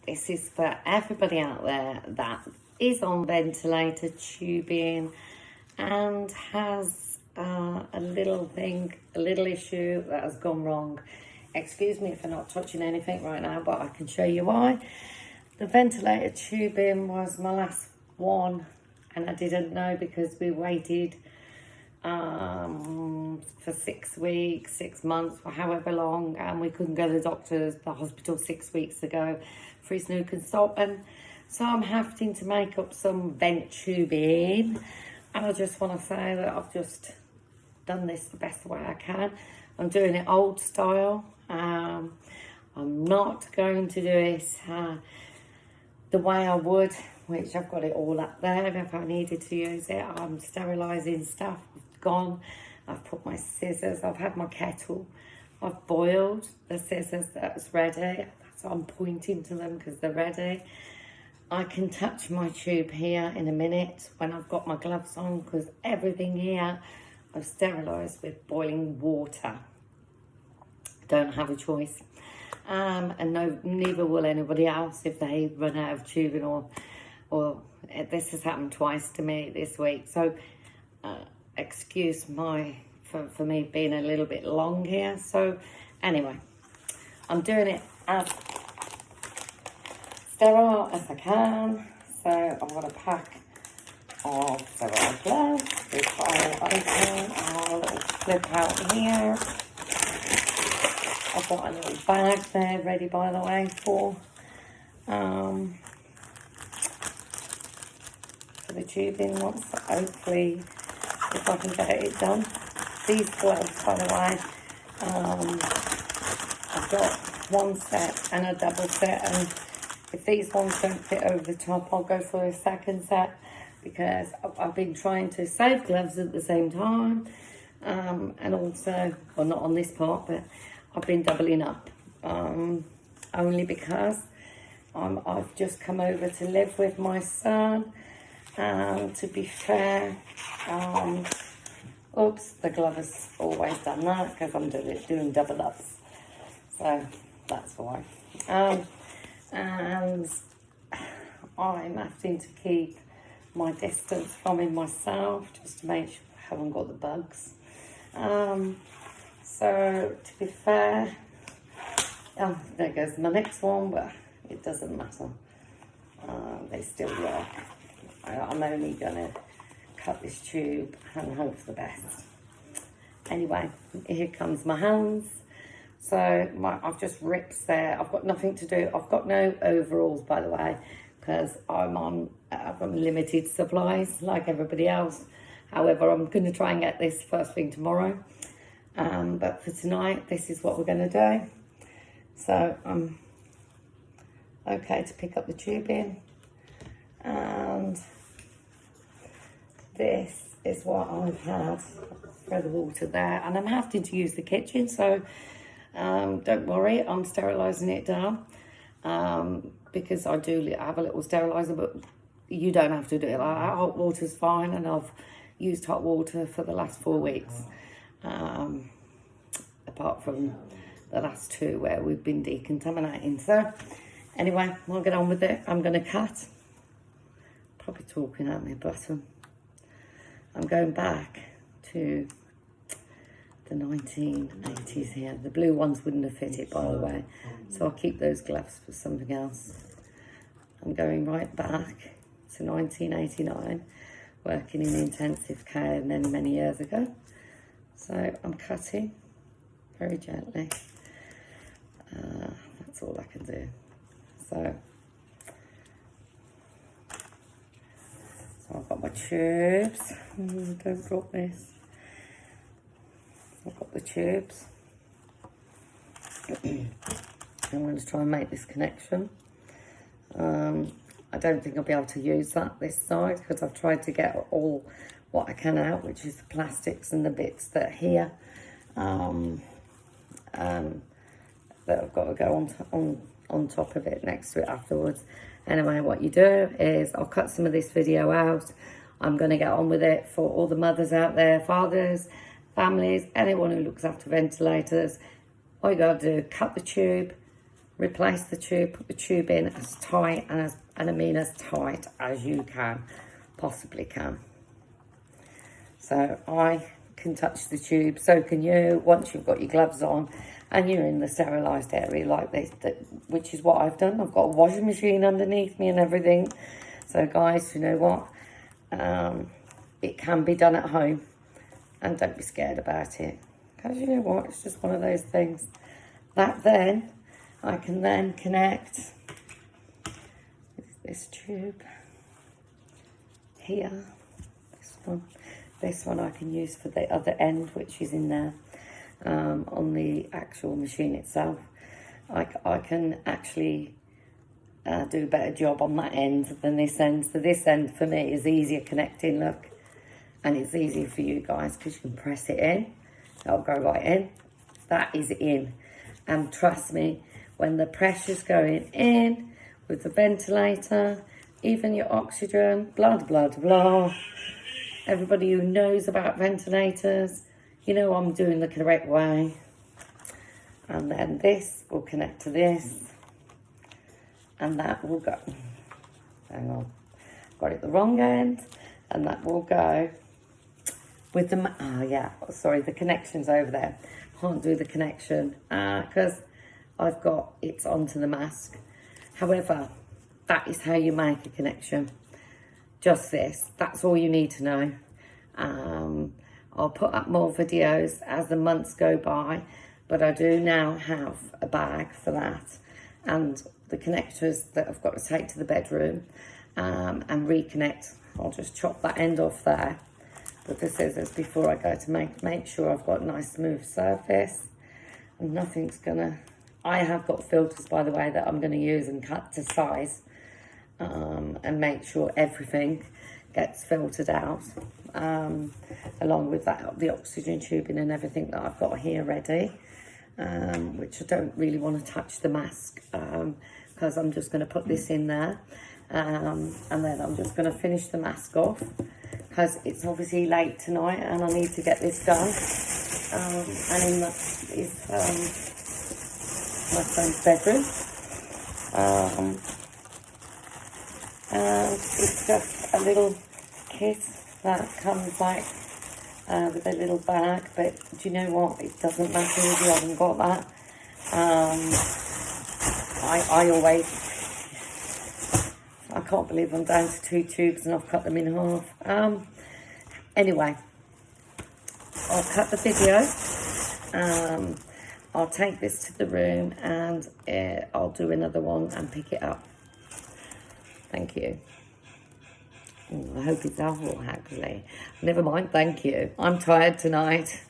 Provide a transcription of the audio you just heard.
this is for everybody out there that is on ventilator tubing and has a little issue that has gone wrong. Excuse me if I'm not touching anything right now, but I can show you why. The ventilator tubing was my last one, and I didn't know because we waited for 6 weeks, 6 months, or however long, and we couldn't go to the hospital 6 weeks ago for his new consultant. So I'm having to make up some vent tubing, and I just want to say that I've just done this the best way I can. I'm doing it old style. I'm not going to do it the way I would, which I've got it all up there if I needed to use it. I'm sterilising stuff. I've gone, I've put my scissors, I've had my kettle, I've boiled the scissors that's ready. That's why I'm pointing to them, because they're ready. I can touch my tube here in a minute when I've got my gloves on, because everything here I've sterilised with boiling water. Don't have a choice. And no, neither will anybody else if they run out of tubing, or this has happened twice to me this week. So excuse for me being a little bit long here. So anyway, I'm doing it as sterile as I can. So I've got a pack of sterile gloves, which I'll open. I'll little flip out here. I've got a little bag there ready, by the way, for the tubing once, hopefully, if I can get it done. These gloves, by the way, I've got one set and a double set, and if these ones don't fit over the top, I'll go for a second set, because I've been trying to save gloves at the same time, and also, well, not on this part, but I've been doubling up, only because I've just come over to live with my son, and to be fair, oops, the glove has always done that, because I'm doing double ups, so that's why. And I'm having to keep my distance from him myself, just to make sure I haven't got the bugs. So, to be fair, there goes my next one, but it doesn't matter. They still work. I'm only going to cut this tube and hope for the best. Anyway, here comes my hands. So, I've just ripped there. I've got nothing to do. I've got no overalls, by the way, because I'm on limited supplies like everybody else. However, I'm going to try and get this first thing tomorrow. But for tonight, this is what we're going to do. So I'm okay to pick up the tubing, and this is what I've had. Throw the water there, and I'm having to use the kitchen, so don't worry, I'm sterilising it down, because I do have a little steriliser, but you don't have to do it like that. Hot water's fine, and I've used hot water for the last 4 weeks. Apart from the last 2 where we've been decontaminating. So anyway, we'll get on with it. I'm going to cut. Probably talking at my bottom. I'm going back to the 1980s here. The blue ones wouldn't have fitted, by the way, so I'll keep those gloves for something else. I'm going right back to 1989, working in intensive care many years ago. So I'm cutting very gently. That's all I can do. So I've got my tubes. Don't drop this. I've got the tubes. I'm going to try and make this connection. I don't think I'll be able to use this side, because I've tried to get all what I can out, which is the plastics and the bits that are here, that I've got to go on top of it, next to it afterwards. Anyway, what you do is I'll cut some of this video out. I'm going to get on with it for all the mothers out there, fathers, families, anyone who looks after ventilators. All you got to do, cut the tube, replace the tube, put the tube in as tight and I mean as tight as you possibly can. So I can touch the tube, so can you, once you've got your gloves on and you're in the sterilised area like this, which is what I've done. I've got a washing machine underneath me and everything. So guys, you know what? It can be done at home, and don't be scared about it. Because you know what? It's just one of those things. That then, I can then connect this tube here. This one I can use for the other end, which is in there. On the actual machine itself, I can actually do a better job on that end than this end. So this end for me is easier connecting, look, and it's easier for you guys because you can press it in. That'll go right in. That is in, and trust me, when the pressure's going in with the ventilator, even your oxygen, blah blah blah. Everybody who knows about ventilators, you know I'm doing the correct way. And then this will connect to this. And that will go. Hang on. Got it the wrong end. And that will go with the... Oh, yeah. Sorry, the connection's over there. Can't do the connection because I've got it's onto the mask. However, that is how you make a connection. Just this. That's all you need to know. I'll put up more videos as the months go by, but I do now have a bag for that and the connectors that I've got to take to the bedroom and reconnect. I'll just chop that end off there with the scissors before I go to make sure I've got a nice smooth surface and nothing's gonna... I have got filters, by the way, that I'm gonna use and cut to size and make sure everything gets filtered out, along with that, the oxygen tubing and everything that I've got here ready, which I don't really want to touch the mask because I'm just going to put this in there, and then I'm just going to finish the mask off because it's obviously late tonight and I need to get this done. And in my friend's bedroom. And it's just a little kit that comes like with a little bag, but do you know what, it doesn't matter if you haven't got that. I can't believe I'm down to 2 tubes and I've cut them in half. Anyway, I'll cut the video. I'll take this to the room and I'll do another one and pick it up. Thank you. I hope it's awful, actually. Never mind, thank you. I'm tired tonight.